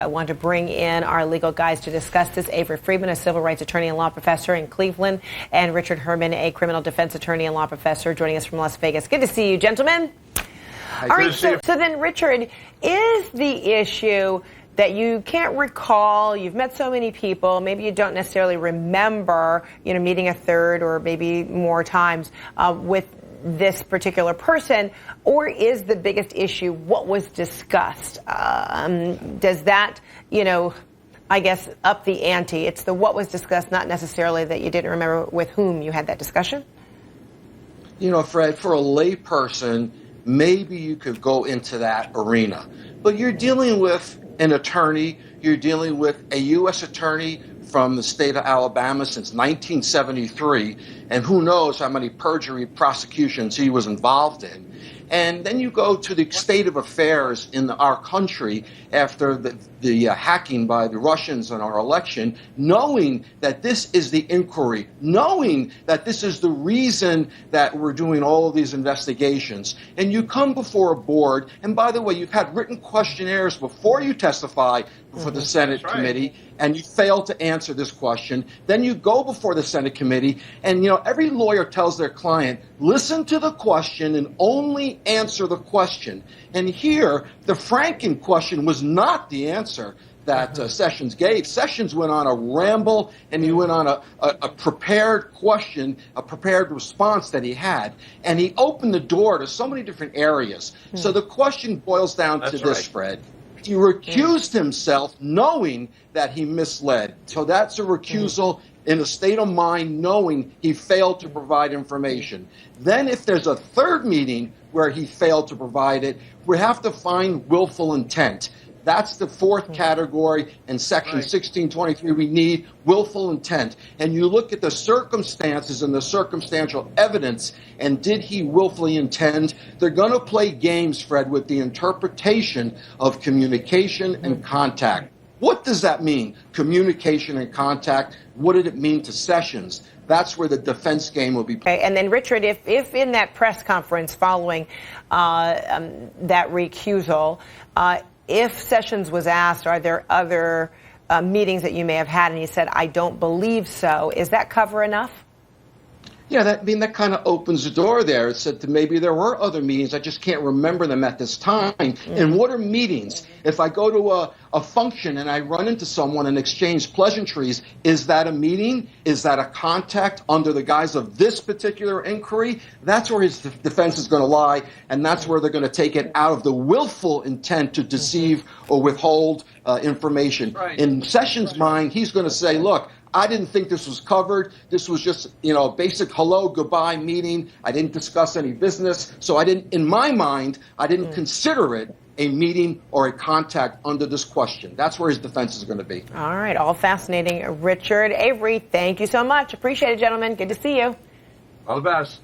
I want to bring in our legal guys to discuss this. Avery Friedman, a civil rights attorney and law professor in Cleveland, and Richard Herman, a criminal defense attorney and law professor, joining us from Las Vegas. Good to see you, gentlemen. All right, so then, Richard, is the issue that you can't recall, you've met so many people, maybe you don't necessarily remember, meeting a third or maybe more times with this particular person, or is the biggest issue what was discussed? Does that, I guess, up the ante? It's the what was discussed, not necessarily that you didn't remember with whom you had that discussion? Fred, for a layperson, maybe you could go into that arena. But you're dealing with an attorney, you're dealing with a U.S. attorney from the state of Alabama since 1973, and who knows how many perjury prosecutions he was involved in. And then you go to the state of affairs in our country after the hacking by the Russians in our election, knowing that this is the inquiry, knowing that this is the reason that we're doing all of these investigations. And you come before a board, and by the way, you've had written questionnaires before you testify before the Senate committee, and you fail to answer this question. Then you go before the Senate committee, and every lawyer tells their client, listen to the question and only answer the question. And here, the Franken question was not the answer that Sessions gave. Sessions went on a ramble, and he went on a prepared question, a prepared response that he had, and he opened the door to so many different areas. So the question boils down to this, Fred. He recused himself knowing that he misled. So that's a recusal in a state of mind knowing he failed to provide information. Then if there's a third meeting where he failed to provide it, we have to find willful intent. That's the fourth category in Section 1623. We need willful intent. And you look at the circumstances and the circumstantial evidence, and did he willfully intend? They're going to play games, Fred, with the interpretation of communication and contact. What does that mean, communication and contact? What did it mean to Sessions? That's where the defense game will be played. Okay, and then, Richard, if in that press conference following that recusal, if Sessions was asked, are there other meetings that you may have had, and he said, I don't believe so, is that cover enough? Yeah, that kind of opens the door there. It said that maybe there were other meetings. I just can't remember them at this time. And what are meetings? If I go to a function and I run into someone and exchange pleasantries, is that a meeting? Is that a contact under the guise of this particular inquiry? That's where his defense is going to lie, and that's where they're going to take it out of the willful intent to deceive or withhold information. In Sessions' mind, he's going to say, look, I didn't think this was covered. This was just, a basic hello, goodbye meeting. I didn't discuss any business. So in my mind, I didn't consider it a meeting or a contact under this question. That's where his defense is going to be. All right. All fascinating. Richard, Avery, thank you so much. Appreciate it, gentlemen. Good to see you. All the best.